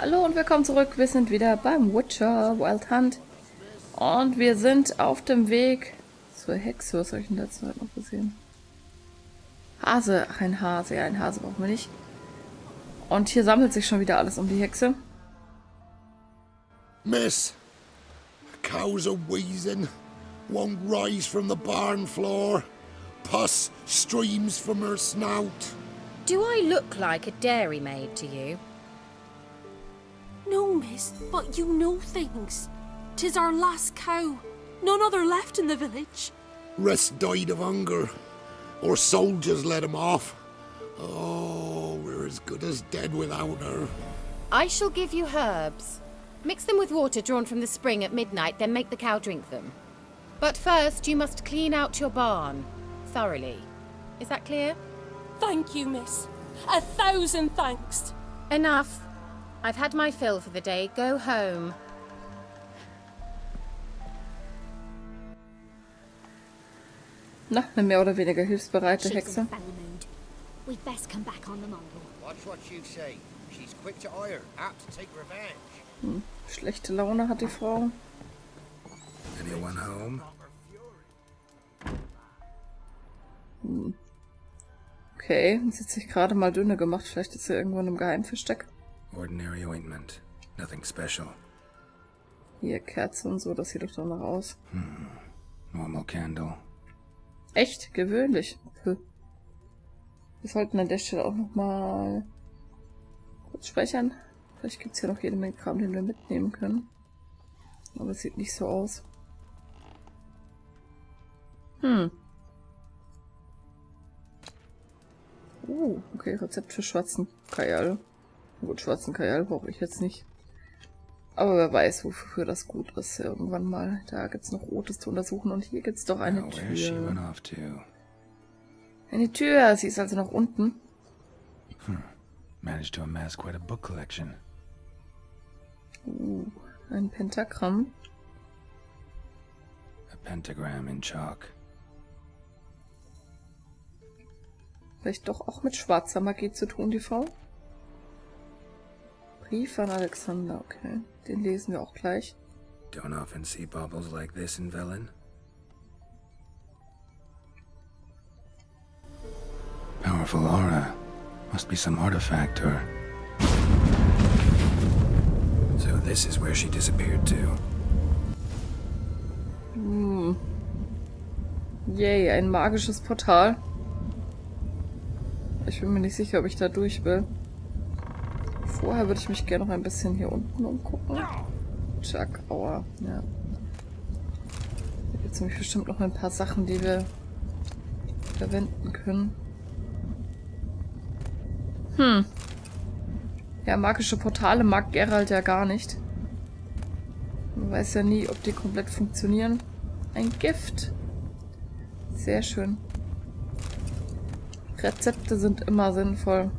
Hallo und willkommen zurück. Wir sind wieder beim Witcher Wild Hunt. Und wir sind auf dem Weg zur Hexe. Was habe ich in der Zeit noch gesehen? Hase. Ach, ein Hase. Ja, ein Hase brauchen wir nicht. Und hier sammelt sich schon wieder alles um die Hexe. Miss, cows are wheezing, won't rise from the barn floor, pus streams from her snout. Do I look like a dairymaid to you? No, miss, but you know things. 'Tis our last cow. None other left in the village. Rest died of hunger, or soldiers let him off. Oh, we're as good as dead without her. I shall give you herbs. Mix them with water drawn from the spring at midnight, then make the cow drink them. But first, you must clean out your barn thoroughly. Is that clear? Thank you, miss. 1,000 thanks. Enough. I've had my fill for the day. Go home. Na, eine mehr oder weniger hilfsbereite Hexe. We'd best come back on the Mongol. Watch what you say. She's quick to ire, apt to take revenge. Schlechte Laune hat die Frau. Anyone home? Okay, sie hat sich gerade mal dünne gemacht. Vielleicht ist sie irgendwo in einem Geheimversteck. Ordinary ointment. Nothing special. Hier, Kerze und so, das sieht doch danach aus. Normal candle. Echt? Gewöhnlich. Wir sollten an der Stelle auch nochmal kurz speichern. Vielleicht gibt es ja noch jede Menge Kram, den wir mitnehmen können. Aber es sieht nicht so aus. Okay, Rezept für schwarzen Kajal. Gut, schwarzen Kajal brauche ich jetzt nicht. Aber wer weiß, wofür das gut ist. Irgendwann mal. Da gibt es noch Rotes zu untersuchen. Und hier gibt es doch eine Tür. Eine Tür. Sie ist also noch unten. Managed to amass quite a book collection. Ein Pentagramm. A pentagram in chalk. Vielleicht doch auch mit schwarzer Magie zu tun, die Frau. Brief an Alexander, okay. Den lesen wir auch gleich. Don't often see baubles like this in Velen. Powerful aura. Must be some artifact or... So this is where she disappeared to. Yay, ein magisches Portal. Ich bin mir nicht sicher, ob ich da durch will. Vorher würde ich mich gerne noch ein bisschen hier unten umgucken. Chuck, aua. Ja. Da gibt es nämlich bestimmt noch ein paar Sachen, die wir verwenden können. Ja, magische Portale mag Geralt ja gar nicht. Man weiß ja nie, ob die komplett funktionieren. Ein Gift. Sehr schön. Rezepte sind immer sinnvoll.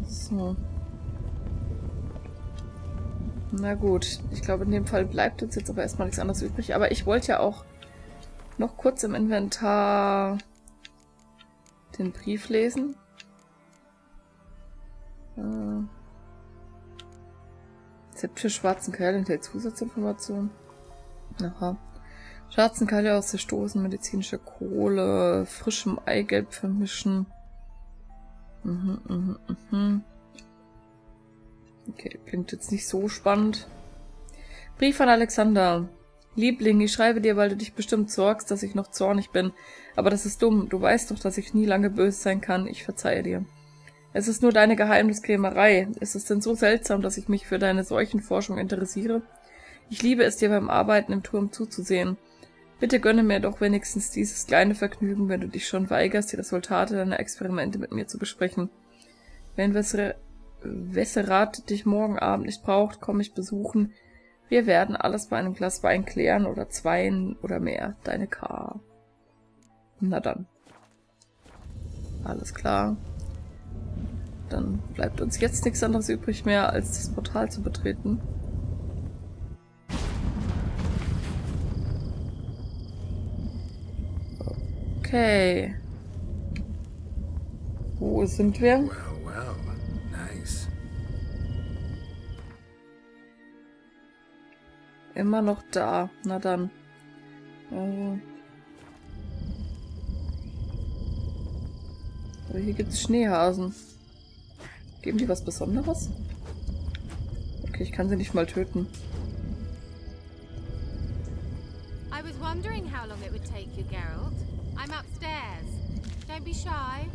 So. Na gut. Ich glaube, in dem Fall bleibt uns jetzt aber erstmal nichts anderes übrig. Aber ich wollte ja auch noch kurz im Inventar den Brief lesen. Rezept für schwarzen Kerl enthält Zusatzinformationen. Aha. Schwarzen Kerl aus der Stoßen, medizinische Kohle, frischem Eigelb vermischen. Okay, klingt jetzt nicht so spannend. Brief an Alexander. Liebling, ich schreibe dir, weil du dich bestimmt sorgst, dass ich noch zornig bin. Aber das ist dumm. Du weißt doch, dass ich nie lange böse sein kann. Ich verzeihe dir. Es ist nur deine Geheimniskrämerei. Ist es denn so seltsam, dass ich mich für deine Seuchenforschung interessiere? Ich liebe es, dir beim Arbeiten im Turm zuzusehen. Bitte gönne mir doch wenigstens dieses kleine Vergnügen, wenn du dich schon weigerst, die Resultate deiner Experimente mit mir zu besprechen. Wenn Wesserat dich morgen Abend nicht braucht, komm mich besuchen. Wir werden alles bei einem Glas Wein klären oder zweien oder mehr. Deine K. Na dann. Alles klar. Dann bleibt uns jetzt nichts anderes übrig mehr, als das Portal zu betreten. Okay. Wo sind wir? Well, nice. immer noch da. Na dann. Aber hier gibt es Schneehasen. Geben die was Besonderes? Okay, ich kann sie nicht mal töten. I was wondering how long it would take you, Geralt. I'm upstairs. Don't be shy.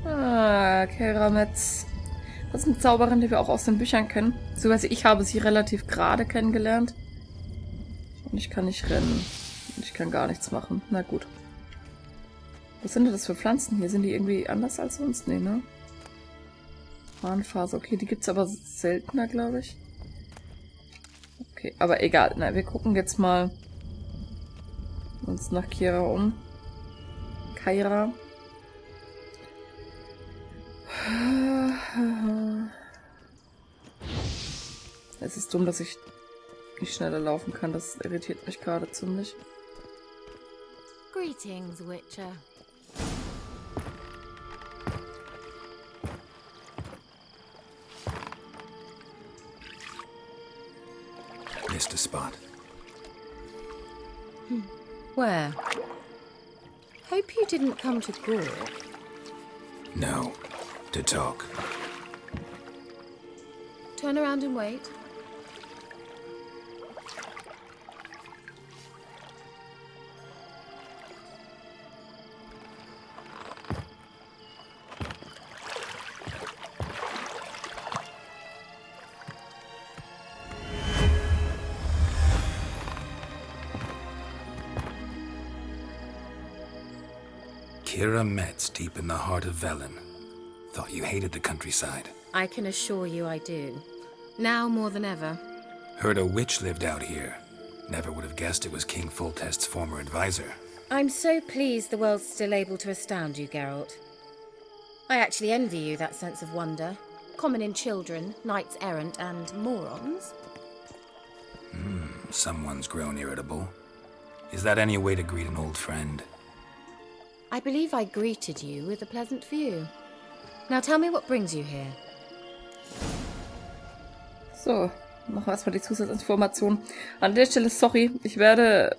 Ah, Keira Metz. Das ist eine Zauberin, die wir auch aus den Büchern kennen. Beziehungsweise ich habe sie relativ gerade kennengelernt. Und ich kann nicht rennen. Und ich kann gar nichts machen. Na gut. Was sind denn das für Pflanzen hier? Sind die irgendwie anders als sonst? Nee, ne? Harnphase. Okay, die gibt es aber seltener, glaube ich. Okay, aber egal. Na, wir gucken jetzt mal uns nach Keira um. Keira. Es ist dumm, dass ich nicht schneller laufen kann. Das irritiert mich gerade ziemlich. Greetings, Witcher. Missed a spot. Where? Hope you didn't come to Gore. No. To talk. Turn around and wait. Keira Metz, deep in the heart of Velen. Thought you hated the countryside. I can assure you I do. Now more than ever. Heard a witch lived out here. Never would have guessed it was King Foltest's former advisor. I'm so pleased the world's still able to astound you, Geralt. I actually envy you that sense of wonder. Common in children, knights errant, and morons. Someone's grown irritable. Is that any way to greet an old friend? I believe I greeted you with a pleasant view. Now tell me what brings you here. So, machen wir erstmal die Zusatzinformation. An der Stelle, sorry, ich werde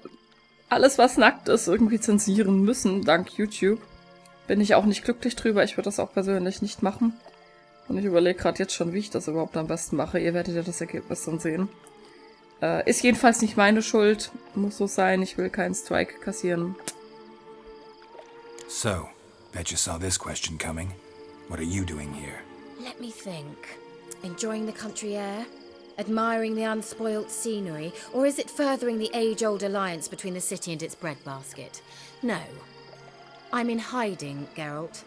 alles, was nackt ist, irgendwie zensieren müssen, dank YouTube. Bin ich auch nicht glücklich drüber, ich würde das auch persönlich nicht machen. Und ich überlege gerade jetzt schon, wie ich das überhaupt am besten mache. Ihr werdet ja das Ergebnis dann sehen. Ist jedenfalls nicht meine Schuld. Muss so sein, ich will keinen Strike kassieren. So, bet you saw this question coming. What are you doing here? Let me think. Enjoying the country air? Admiring the unspoilt scenery? Or is it furthering the age-old alliance between the city and its breadbasket? No. I'm in hiding, Geralt.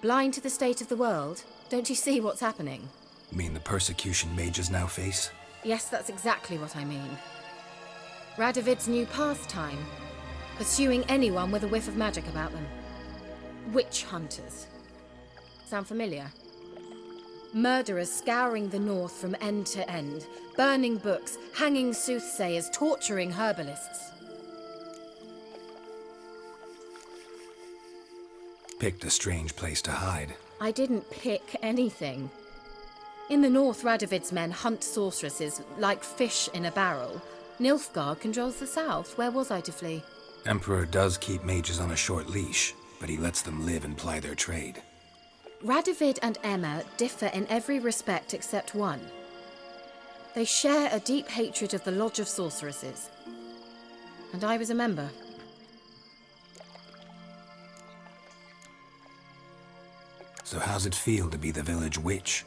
Blind to the state of the world? Don't you see what's happening? Mean the persecution mages now face? Yes, that's exactly what I mean. Radovid's new pastime. Pursuing anyone with a whiff of magic about them. Witch hunters. Sound familiar? Murderers scouring the north from end to end, burning books, hanging soothsayers, torturing herbalists. Picked a strange place to hide. I didn't pick anything. In the north, Radovid's men hunt sorceresses like fish in a barrel. Nilfgaard controls the south. Where was I to flee? Emperor does keep mages on a short leash, but he lets them live and ply their trade. Radovid and Emma differ in every respect except one. They share a deep hatred of the Lodge of Sorceresses. And I was a member. So how's it feel to be the village witch?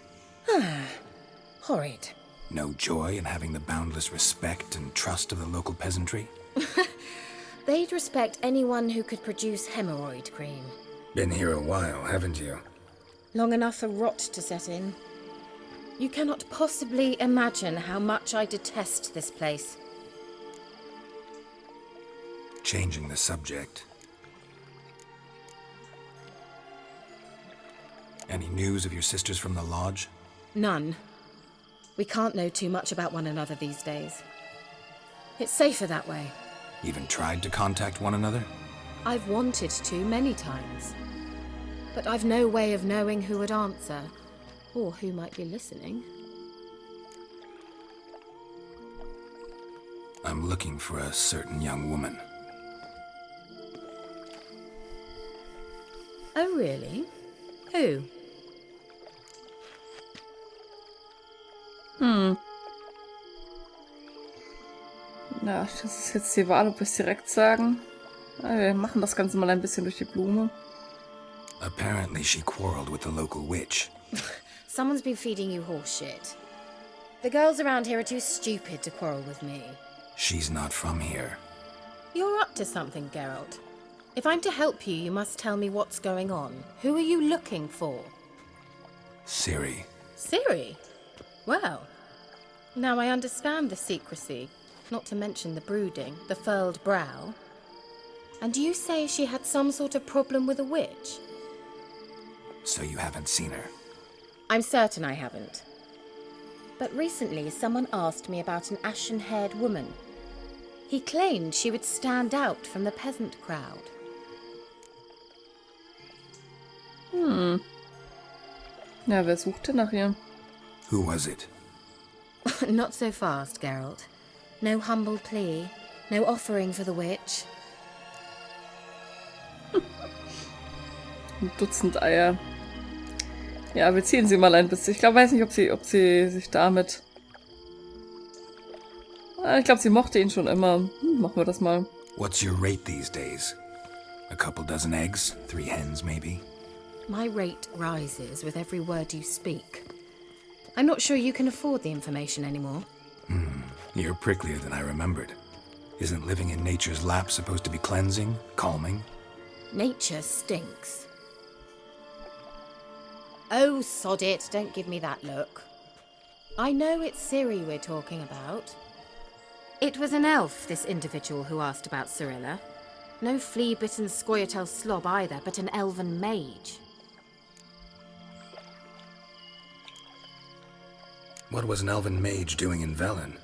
Horrid. No joy in having the boundless respect and trust of the local peasantry? They'd respect anyone who could produce hemorrhoid cream. Been here a while, haven't you? Long enough for rot to set in. You cannot possibly imagine how much I detest this place. Changing the subject. Any news of your sisters from the lodge? None. We can't know too much about one another these days. It's safer that way. Even tried to contact one another? I've wanted to many times. But I've no way of knowing who would answer, or who might be listening. I'm looking for a certain young woman. Oh, really? Who? Ja, das ist jetzt die Wahl, ob wir es direkt sagen. Wir machen das Ganze mal ein bisschen durch die Blume. Apparently she quarreled with the local witch. Someone's been feeding you horse shit. The girls around here are too stupid to quarrel with me. She's not from here. You're up to something, Geralt. If I'm to help you, you must tell me what's going on. Who are you looking for? Ciri. Ciri? Well, now I understand the secrecy, not to mention the brooding, the furled brow. And you say she had some sort of problem with a witch? So you haven't seen her? I'm certain I haven't. But recently someone asked me about an ashen-haired woman. He claimed she would stand out from the peasant crowd. Ja, wer suchte nach ihr? Who was it? Not so fast, Geralt. No humble plea, no offering for the witch. Ein Dutzend Eier. Ja, wir ziehen sie mal ein bisschen. Ich glaube, weiß nicht, ob sie sich damit... Ich glaube, sie mochte ihn schon immer. Machen wir das mal. What's your rate these days? A couple dozen eggs? 3 hens, maybe? My rate rises with every word you speak. I'm not sure you can afford the information anymore. You're pricklier than I remembered. Isn't living in nature's lap supposed to be cleansing, calming? Nature stinks. Oh, sod it, don't give me that look. I know it's Ciri we're talking about. It was an elf, this individual who asked about Cirilla. No flea-bitten Scoia'tael slob either, but an elven mage. What was an elven mage doing in Velen?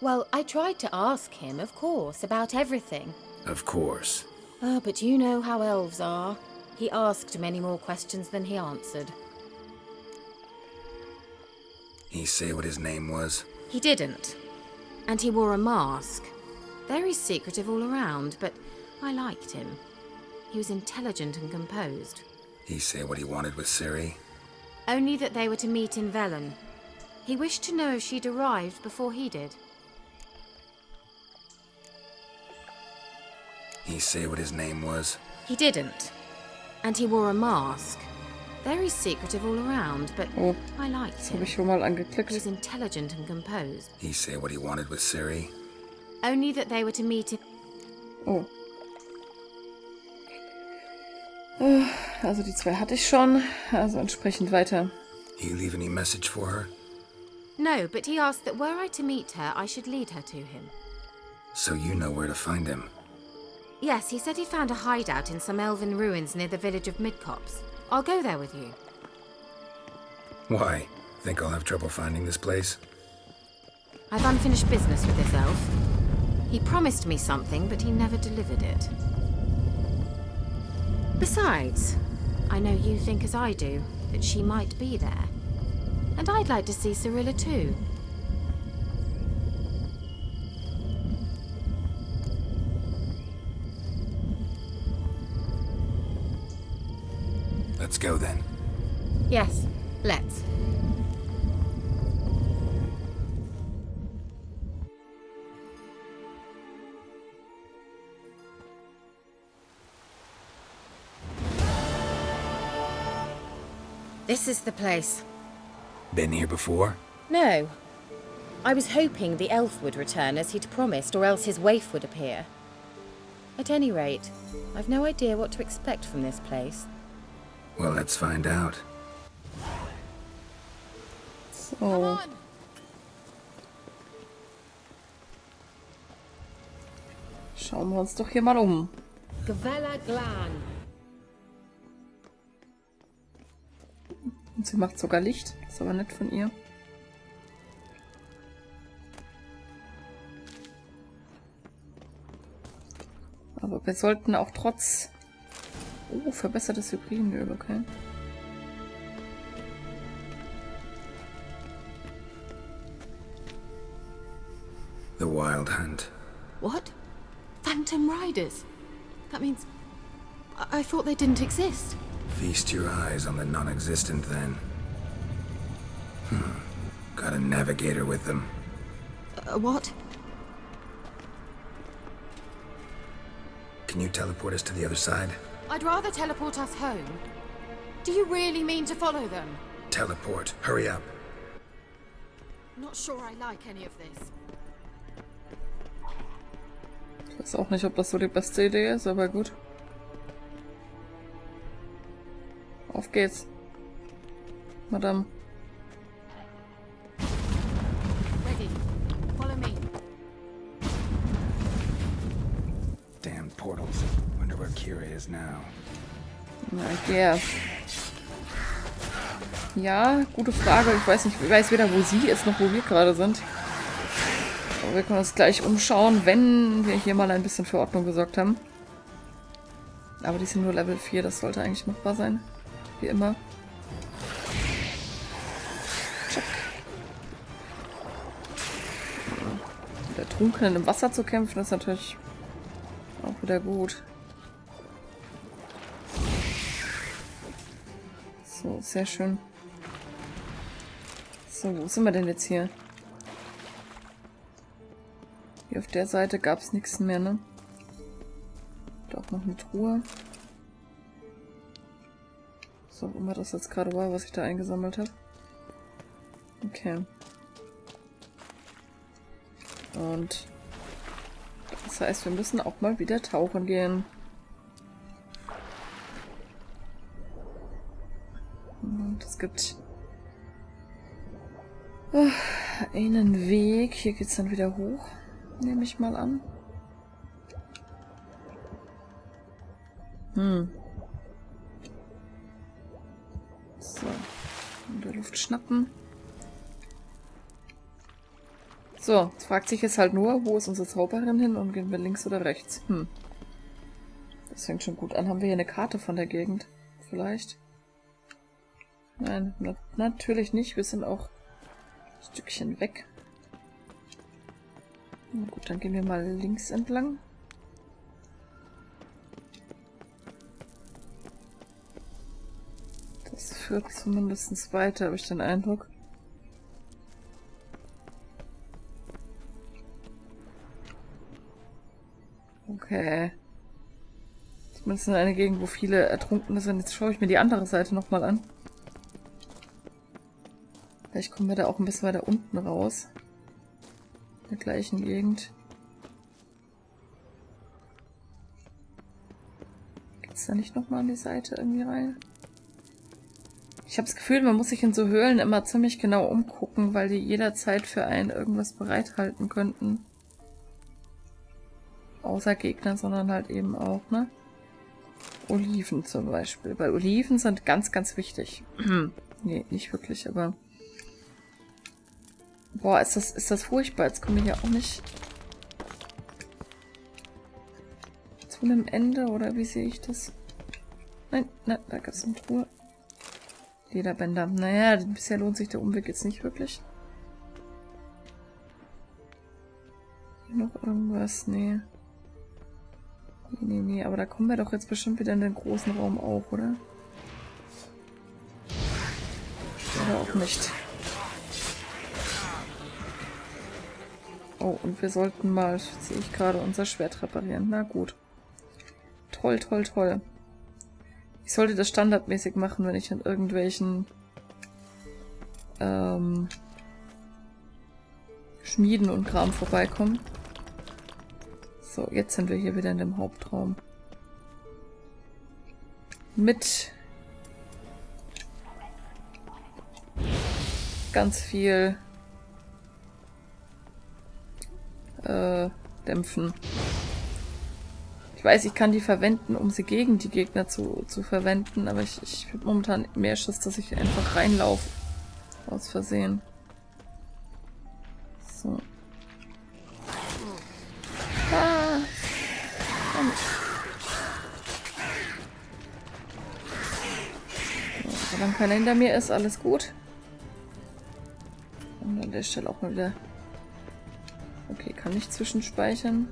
Well, I tried to ask him, of course, about everything. Of course. Oh, but you know how elves are. He asked many more questions than he answered. He say what his name was? He didn't. And he wore a mask. Very secretive all around, but I liked him. He was intelligent and composed. He say what he wanted with Ciri? Only that they were to meet in Velen. He wished to know if she'd arrived before he did. He say what his name was? He didn't. And he wore a mask. Very secretive all around, but Oh, I liked das him. habe ich schon mal He angeklickt. was intelligent and composed. He say what he wanted with Ciri? Only that they were to meet in... Oh. Also die 2 hatte ich schon. Also entsprechend weiter. He leave any message for her? No, but he asked that were I to meet her, I should lead her to him. So you know where to find him. Yes, he said he'd found a hideout in some elven ruins near the village of Midcopse. I'll go there with you. Why? Think I'll have trouble finding this place? I've unfinished business with this elf. He promised me something, but he never delivered it. Besides, I know you think as I do, that she might be there. And I'd like to see Cirilla too. Let's go then. Yes, let's. This is the place. Been here before? No. I was hoping the elf would return as he'd promised, or else his waif would appear. At any rate, I've no idea what to expect from this place. Well, let's find out. So. Schauen wir uns doch hier mal um. Gavella Glan. Und sie macht sogar Licht. Das ist aber nett von ihr. Aber wir sollten auch trotz... Oh, verbessertes Hybridöl, okay. The Wild Hunt. What? Phantom Riders? That means... I thought they didn't exist. Feast your eyes on the non-existent, then. Got a navigator with them. What? Can you teleport us to the other side? I'd rather teleport us home. Do you really mean to follow them? Teleport. Hurry up. Not sure I like any of this. Ich weiß auch nicht, ob das so die beste Idee ist, aber gut. Auf geht's. Madame. Ready. Follow me. Damn portals. Wonder where Keira is now. Na, yeah. Ja, gute Frage. Ich weiß weder, wo sie ist, noch wo wir gerade sind. Aber wir können uns gleich umschauen, wenn wir hier mal ein bisschen für Ordnung gesorgt haben. Aber die sind nur Level 4, das sollte eigentlich machbar sein. Wie immer. Tschack. Mit der Trunkenen im Wasser zu kämpfen, ist natürlich auch wieder gut. So, sehr schön. So, wo sind wir denn jetzt hier? Hier auf der Seite gab es nichts mehr, ne? Doch noch eine Truhe. So, auch immer das jetzt gerade war, was ich da eingesammelt habe. Okay. Und das heißt, wir müssen auch mal wieder tauchen gehen. Und es gibt einen Weg. Hier geht es dann wieder hoch. Nehme ich mal an. So. In der Luft schnappen. So, jetzt fragt sich jetzt halt nur, wo ist unsere Zauberin hin und gehen wir links oder rechts? Das fängt schon gut an. Haben wir hier eine Karte von der Gegend? Vielleicht? Nein, natürlich nicht. Wir sind auch ein Stückchen weg. Na gut, dann gehen wir mal links entlang. Das führt zumindest weiter, habe ich den Eindruck. Okay. Zumindest in einer Gegend, wo viele Ertrunkene sind. Jetzt schaue ich mir die andere Seite nochmal an. Vielleicht kommen wir da auch ein bisschen weiter unten raus. In der gleichen Gegend. Geht's da nicht nochmal an die Seite irgendwie rein? Ich habe das Gefühl, man muss sich in so Höhlen immer ziemlich genau umgucken, weil die jederzeit für einen irgendwas bereithalten könnten. Außer Gegner, sondern halt eben auch, ne? Oliven zum Beispiel. Weil Oliven sind ganz, ganz wichtig. Nee, nicht wirklich, aber... Boah, ist das furchtbar. Jetzt kommen wir hier auch nicht zu einem Ende, oder wie sehe ich das? Nein, da gab es eine Truhe. Lederbänder. Naja, bisher lohnt sich der Umweg jetzt nicht wirklich. Hier noch irgendwas? Nee. Nee, aber da kommen wir doch jetzt bestimmt wieder in den großen Raum auch, oder? Oder auch nicht. Oh, und wir sollten mal, sehe ich gerade, unser Schwert reparieren. Na gut. Toll, toll, toll. Ich sollte das standardmäßig machen, wenn ich an irgendwelchen Schmieden und Kram vorbeikomme. So, jetzt sind wir hier wieder in dem Hauptraum. Mit ganz viel Dämpfen. Ich weiß, ich kann die verwenden, um sie gegen die Gegner zu verwenden, aber ich habe momentan mehr Schiss, dass ich einfach reinlaufe. Aus Versehen. So. Ah! So, solange keiner hinter mir ist, alles gut. Und an der Stelle auch mal wieder Okay, kann ich zwischenspeichern.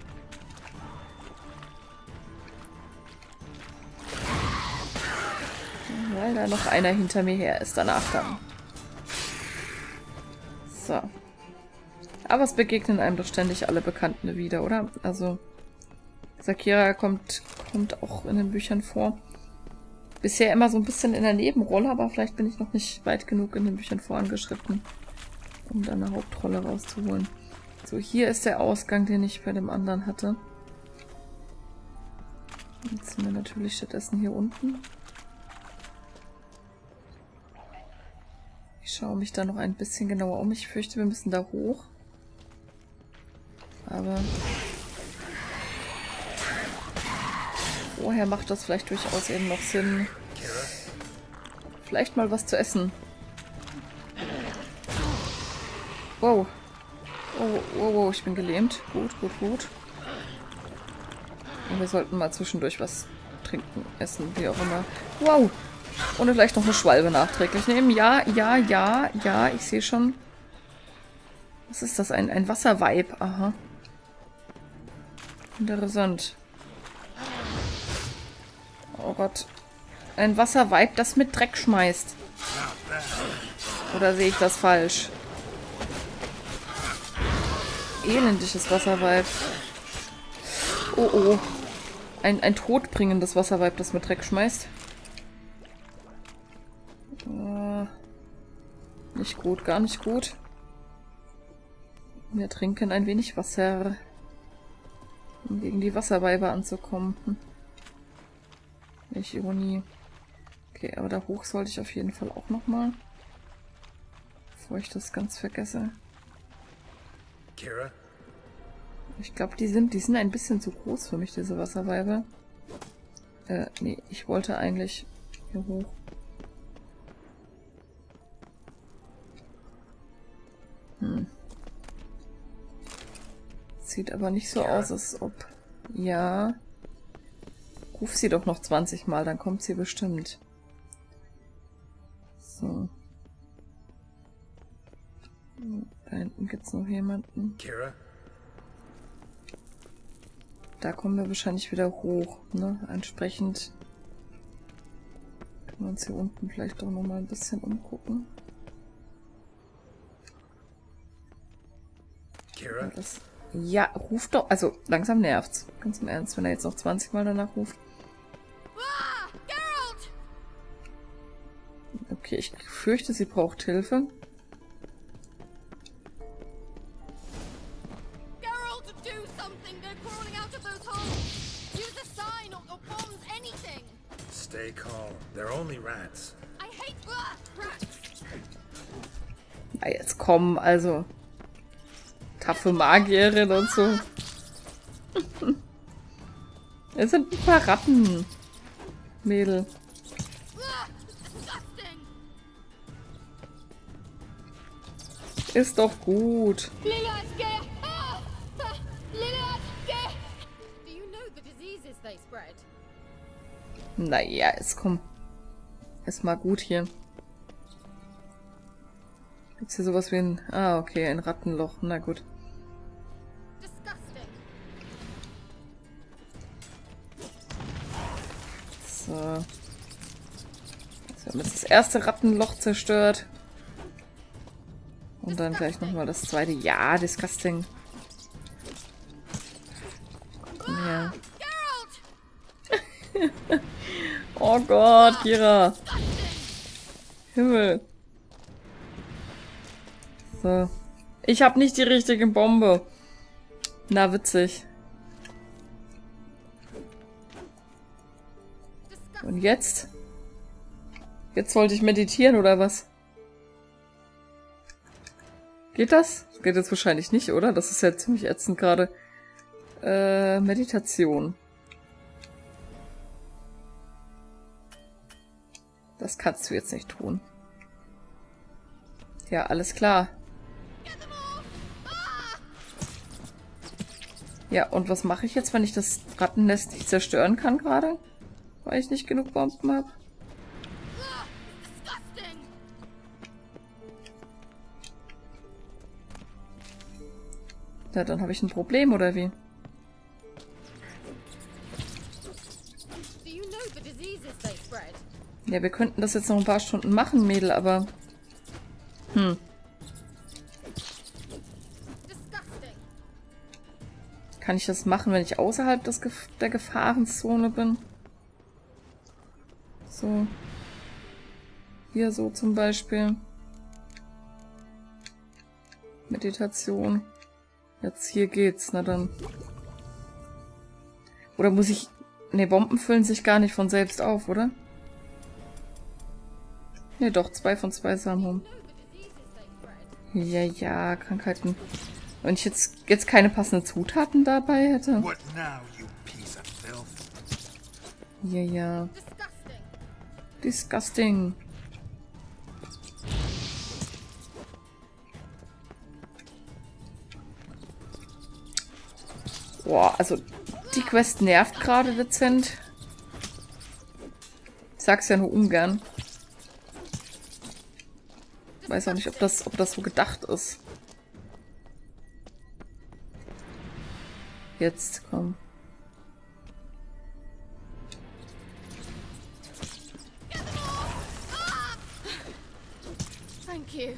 Weil da noch einer hinter mir her ist danach dann. So. Aber es begegnen einem doch ständig alle Bekannten wieder, oder? Also, Keira kommt auch in den Büchern vor. Bisher immer so ein bisschen in der Nebenrolle, aber vielleicht bin ich noch nicht weit genug in den Büchern vorangeschritten, um dann eine Hauptrolle rauszuholen. So, hier ist der Ausgang, den ich bei dem anderen hatte. Jetzt sind wir natürlich stattdessen hier unten. Ich schaue mich da noch ein bisschen genauer um. Ich fürchte, wir müssen da hoch. Aber vorher macht das vielleicht durchaus eben noch Sinn, vielleicht mal was zu essen. Wow. Oh, ich bin gelähmt. Gut. Und wir sollten mal zwischendurch was trinken, essen, wie auch immer. Wow. Und vielleicht noch eine Schwalbe nachträglich nehmen. Ja, ich sehe schon. Was ist das? Ein Wasserweib. Aha. Interessant. Oh Gott. Ein Wasserweib, das mit Dreck schmeißt. Oder sehe ich das falsch? Elendiges Wasserweib. Oh. Ein todbringendes Wasserweib, das mit Dreck schmeißt. Nicht gut, gar nicht gut. Wir trinken ein wenig Wasser, um gegen die Wasserweiber anzukommen. Welche Ironie. Okay, aber da hoch sollte ich auf jeden Fall auch nochmal. Bevor ich das ganz vergesse. Keira? Ich glaube, die sind ein bisschen zu groß für mich, diese Wasserweiber. Nee, ich wollte eigentlich hier hoch. Sieht aber nicht so aus, als ob... Ja. Ruf sie doch noch 20 Mal, dann kommt sie bestimmt. So. Da hinten gibt es noch jemanden. Keira? Da kommen wir wahrscheinlich wieder hoch, ne? Entsprechend können wir uns hier unten vielleicht doch nochmal ein bisschen umgucken. Keira? Ja, ruf doch. Also, langsam nervt's. Ganz im Ernst, wenn er jetzt noch 20 Mal danach ruft. Okay, ich fürchte, sie braucht Hilfe. Geralt, do something! They're crawling out of those holes! Use a sign or bombs, anything! Stay calm. They're only rats. I hate rats! Na, jetzt komm, also. Taffe Magierin und so. Es sind ein paar Ratten. Mädel. Ist doch gut. Do you know the diseases they spread? Naja, es kommt. Ist mal gut hier. Gibt's hier sowas wie ein... Ah, okay, ein Rattenloch. Na gut. Disgusting. So. Also, wir haben jetzt das erste Rattenloch zerstört. Und dann gleich nochmal das zweite. Ja, disgusting. Komm her. Oh Gott, Keira. Himmel. So. Ich habe nicht die richtige Bombe. Na, witzig. Und jetzt? Jetzt sollte ich meditieren, oder was? Geht das? Das geht jetzt wahrscheinlich nicht, oder? Das ist ja ziemlich ätzend gerade. Meditation. Das kannst du jetzt nicht tun. Ja, alles klar. Ja, und was mache ich jetzt, wenn ich das Rattennest nicht zerstören kann gerade? Weil ich nicht genug Bomben habe? Ja, dann habe ich ein Problem, oder wie? Do you know the diseases they spread? Ja, wir könnten das jetzt noch ein paar Stunden machen, Mädel, aber... Disgusting. Kann ich das machen, wenn ich außerhalb der Gefahrenzone bin? So. Hier so zum Beispiel. Meditation. Jetzt hier geht's, na dann. Oder muss ich... Ne, Bomben füllen sich gar nicht von selbst auf, oder? Ne, doch, 2 von 2 Samen. Ja, ja, Krankheiten. Wenn ich jetzt keine passenden Zutaten dabei hätte. What now, you piece of filth? Ja, ja. Disgusting. Disgusting. Boah, also die Quest nervt gerade dezent. Ich sag's ja nur ungern. Weiß auch nicht, ob das so gedacht ist. Jetzt, komm. Thank you.